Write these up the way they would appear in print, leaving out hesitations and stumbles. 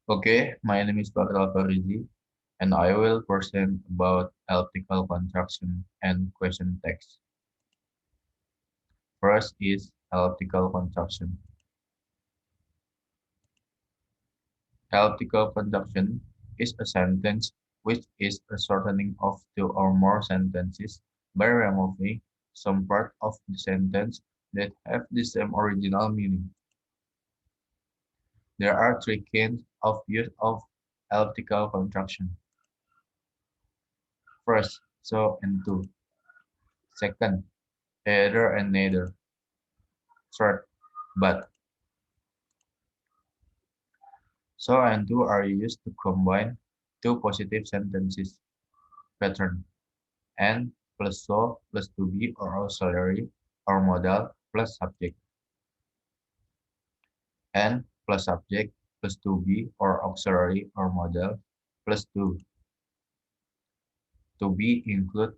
Okay, my name is Farid alfarizi, and I will present about elliptical contraction and question text. First is elliptical contraction. Elliptical contraction is a sentence which is a shortening of two or more sentences by removing some part of the sentence that have the same original meaning. There are three kinds of use of elliptical contraction. First, so and to. Second, either and neither. Third, but. So and to are used to combine two positive sentences. Pattern. And plus so plus to be or auxiliary or modal plus subject. And plus subject plus to be or auxiliary or modal plus to. To be include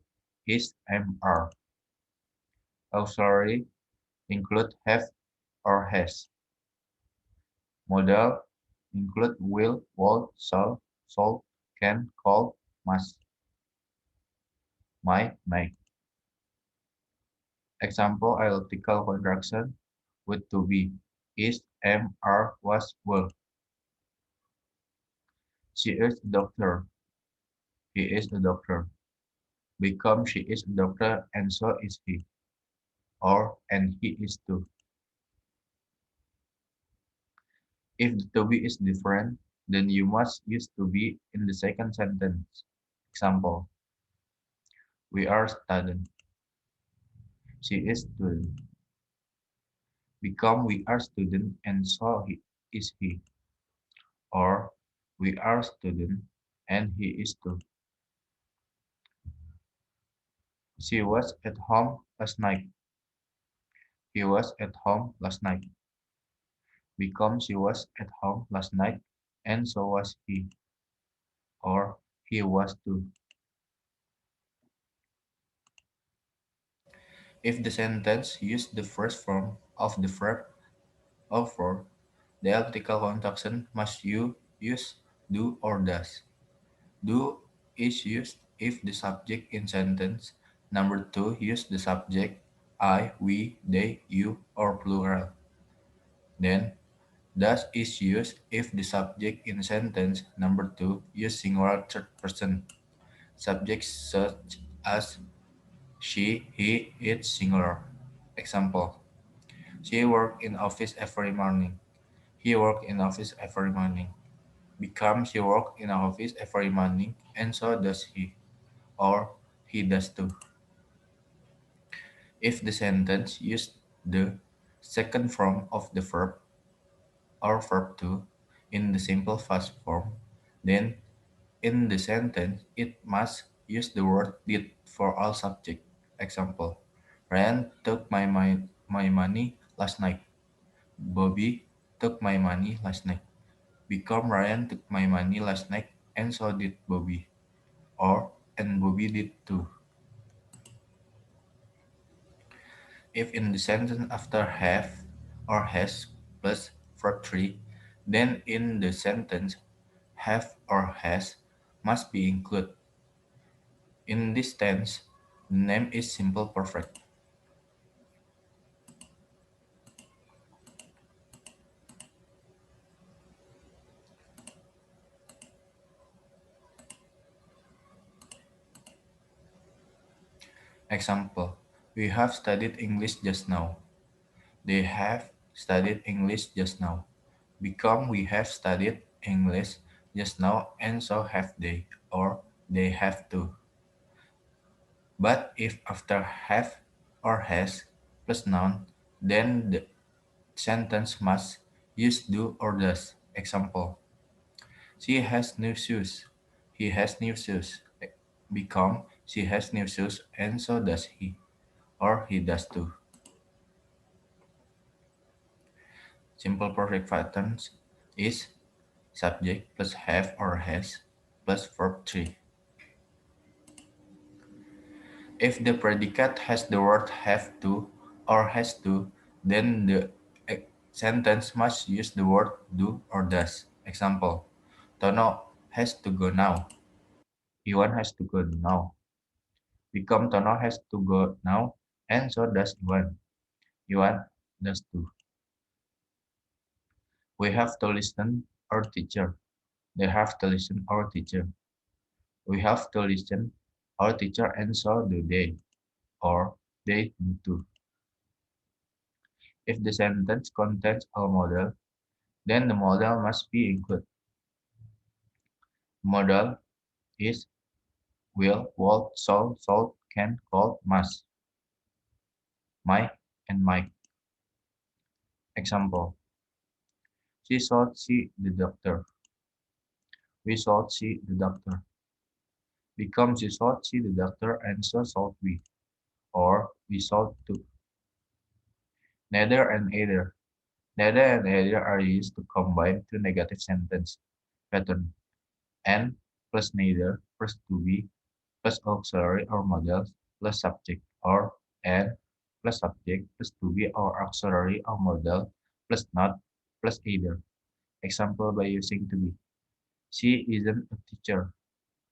is MR. Auxiliary include have or has. Modal include will, would, shall, can, call, must, might, may. Example elliptical contraction with to be is, am, are, was, will. She is a doctor. He is a doctor. Become she is a doctor and so is he. Or and he is too. If the to be is different, then you must use to be in the second sentence. Example, we are student. She is student. Become we are student and so he is he. Or we are student and he is too. She was at home last night. He was at home last night. Become she was at home last night and so was he. Or he was too. If the sentence used the first form of the verb or for, the elliptical contraction must you use do or does. Do is used if the subject in sentence number two use the subject I, we, they, you, or plural. Then does is used if the subject in sentence number two use singular third person. Subjects such as she, he, it, singular. Example: she work in office every morning. He work in office every morning. Become she work in office every morning, and so does he, or he does too. If the sentence used the second form of the verb or verb to in the simple past form, then in the sentence it must use the word did for all subject. Example: Ryan took my money last night. Bobby took my money last night. Become Ryan took my money last night and so did Bobby. Or and Bobby did too. If in the sentence after have or has plus verb 3, then in the sentence have or has must be included. In this tense, the name is simple perfect. Example: we have studied English just now. They have studied English just now. Become we have studied English just now and so have they, or they have to. But if after have or has plus noun, then the sentence must use do or does. Example: she has new shoes. He has new shoes. Become she has new shoes and so does he, or he does too. Simple perfect patterns is subject plus have or has plus verb 3. If the predicate has the word have to or has to, then the sentence must use the word do or does. Example: Tono has to go now. Iwan has to go now. Become Tono has to go now, and so does Iwan. Iwan does too. We have to listen our teacher. They have to listen our teacher. We have to listen our teacher, and so do they, or they do too. If the sentence contains a modal, then the modal must be included. Modal is will, won't, shall, sold, can, called, must, might, and might. Example: she should see the doctor. We should see the doctor. Become she should see the doctor, and so should we, or we should too. Neither and either. Neither and either are used to combine two negative sentence pattern. And plus neither plus to be plus auxiliary or models plus subject, or and plus subject plus to be or auxiliary or model plus not plus either. Example by using to be. She isn't a teacher.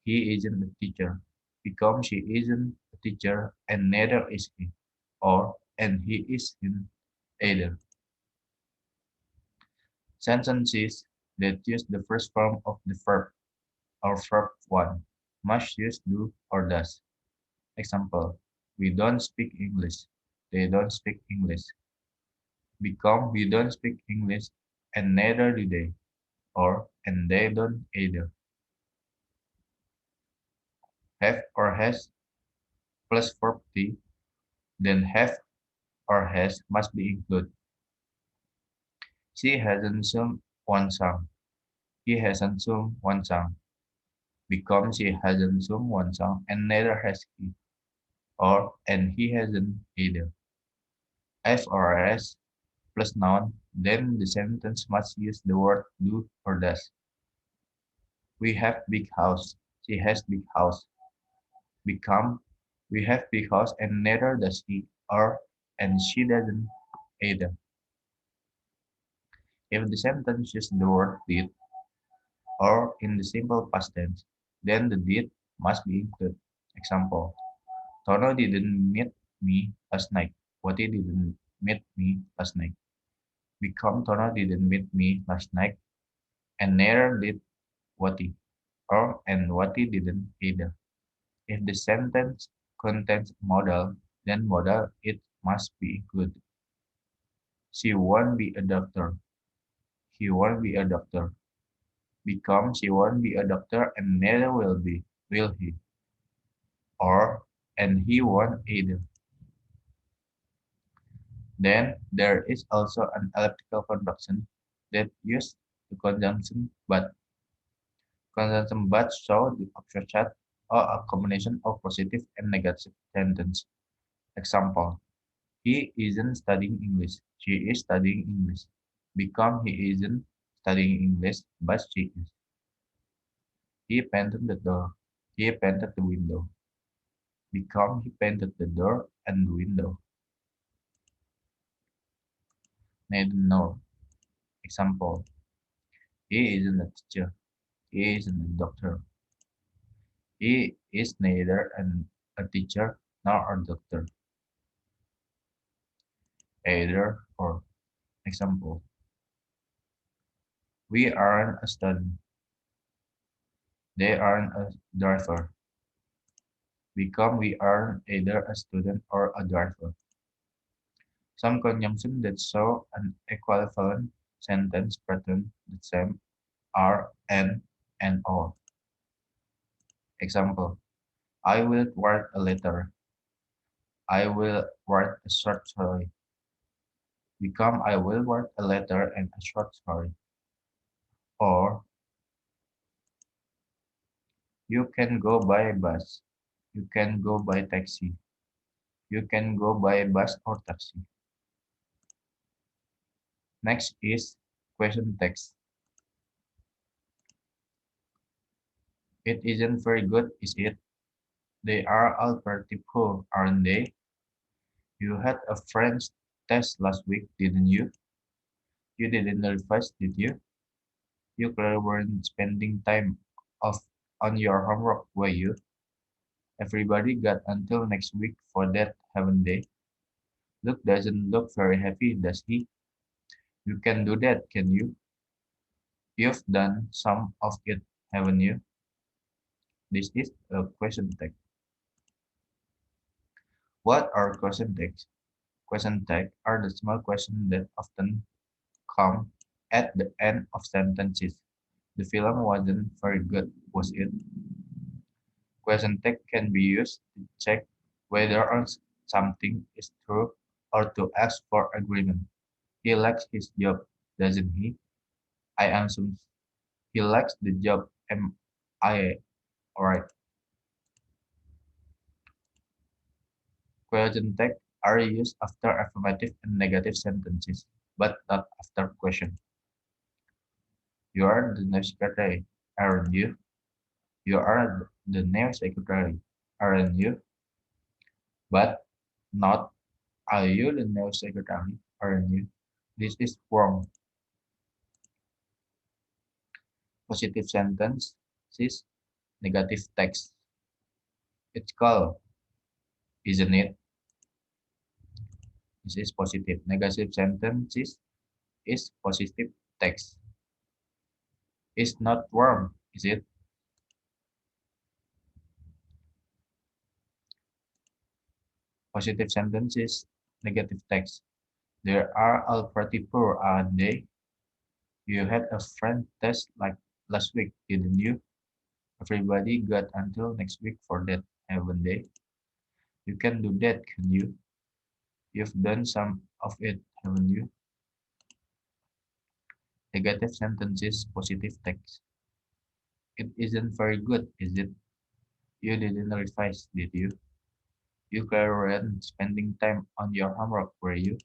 He isn't a teacher. Become she isn't a teacher, and neither is he. Or and he isn't either. Sentences that use the first form of the verb or verb one must use do or does. Example: we don't speak English. They don't speak English. Become we don't speak English, and neither do they. Or and they don't either. Have or has plus verb T, then have or has must be included. She hasn't sung one song. He hasn't sung one song. Become she hasn't sung one song, and neither has he. Or and he hasn't either. F or S plus noun, then the sentence must use the word do or does. We have big house. She has big house. Become we have big house, and neither does he, or and she doesn't either. If the sentence uses the word did or in the simple past tense, then the did must be included. Example: Tono didn't meet me last night. Wati didn't meet me last night. Become Tono didn't meet me last night, and neither did Wati, or and Wati didn't either. If the sentence contains modal, then modal it must be included. She won't be a doctor. He won't be a doctor. Become she won't be a doctor, and neither will he, or and he won't either. Then there is also an elliptical construction that uses the conjunction but. Conjunction but show the opposite or a combination of positive and negative sentence. Example: he isn't studying English. She is studying English. Become he isn't studying English, but she is. He painted the door. He painted the window. Become he painted the door and the window. Neither nor. Example: he isn't a teacher. He isn't a doctor. He is neither a teacher nor a doctor. Either or. Example: we aren't a student. They aren't a driver. Become we are either a student or a driver. Some conjunctions that show an equivalent sentence pattern the same are and or. Example: I will write a letter. I will write a short story. Become I will write a letter and a short story. Or you can go by bus. You can go by taxi. You can go by bus or taxi. Next is question text. It isn't very good, is it? They are all pretty poor, aren't they? You had a French test last week, didn't you? You didn't revise, did you? You clearly weren't spending time off on your homework, were you? Everybody got until next week for that, haven't they? Luke doesn't look very happy, does he? You can do that, can you? You've done some of it, haven't you? This is a question tag. What are question tags? Question tags are the small questions that often come at the end of sentences. The film wasn't very good, was it? Question tag can be used to check whether or something is true or to ask for agreement. He likes his job, doesn't he? I assume he likes the job. Am I alright? Question tags are used after affirmative and negative sentences, but not after question. You are the new secretary, aren't you? You are the new secretary, aren't you? But not, are you the new secretary, aren't you? This is wrong. Positive sentence is negative text. It's called, isn't it? This is positive. Negative sentences is positive text. It's not warm, is it? Positive sentences, negative text. They are all pretty poor, aren't they? You had a friend test like last week, didn't you? Everybody got until next week for that, haven't they? You can do that, can you? You've done some of it, haven't you? Negative sentences, positive text. It isn't very good, is it? You didn't revise, did you? You weren't spending time on your homework, were you?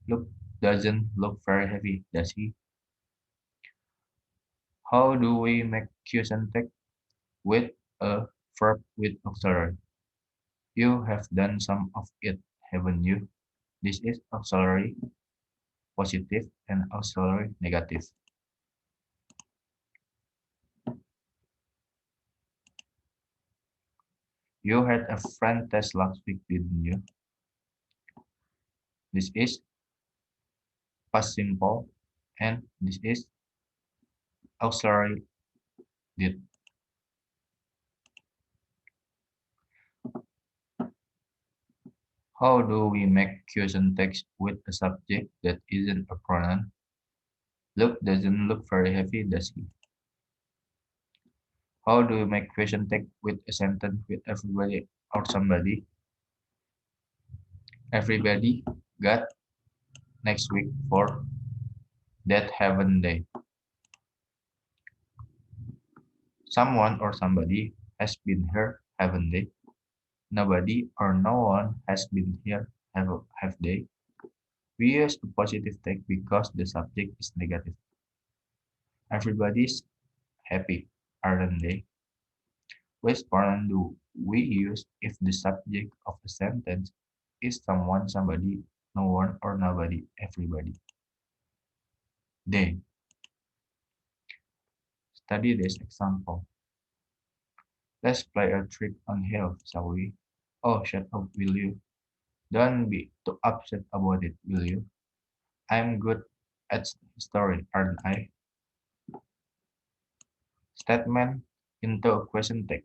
Look doesn't look very heavy, does he? How do we make question text with a verb with auxiliary? You have done some of it, haven't you? This is auxiliary positive and auxiliary negative. You had a friend test last week, didn't you? This is past simple and this is auxiliary did. How do we make question text with a subject that isn't a pronoun? Luke doesn't look very heavy, does he? How do we make question text with a sentence with everybody or somebody? Everybody got next week for that, haven't they? Someone or somebody has been here, haven't they? Nobody or no one has been here, have they? We use the positive text because the subject is negative. Everybody's happy, aren't they? Which pronoun do we use if the subject of a sentence is someone, somebody, no one, or nobody, everybody? They. Study this example. Let's play a trick on Hill, shall we? Oh, shut up, will you? Don't be too upset about it, will you? I'm good at history, aren't I? Statement into a question tag.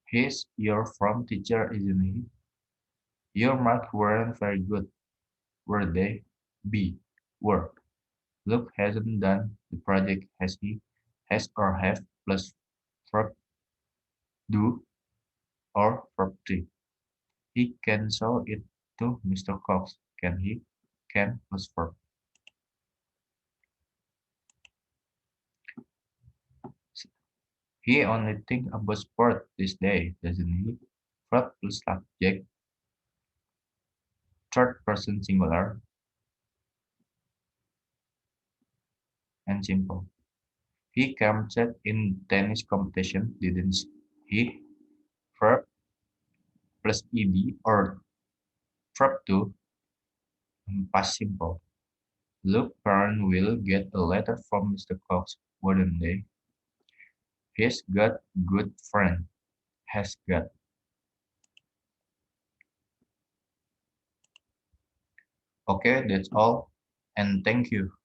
He's your form teacher, isn't he? Your marks weren't very good, were they? B. Were. Luke hasn't done the project, has he? Has or have plus verb do or verb to. He can show it to Mr. Cox, can he? Can plus verb. He only think about sport this day, doesn't he? Verb plus subject, third person singular, and simple. He competed in tennis competition, didn't he? Verb plus ed or verb to past simple. Luke's parents will get a letter from Mr. Cox, wouldn't they? He's got good friend, has got. Okay, that's all. And thank you.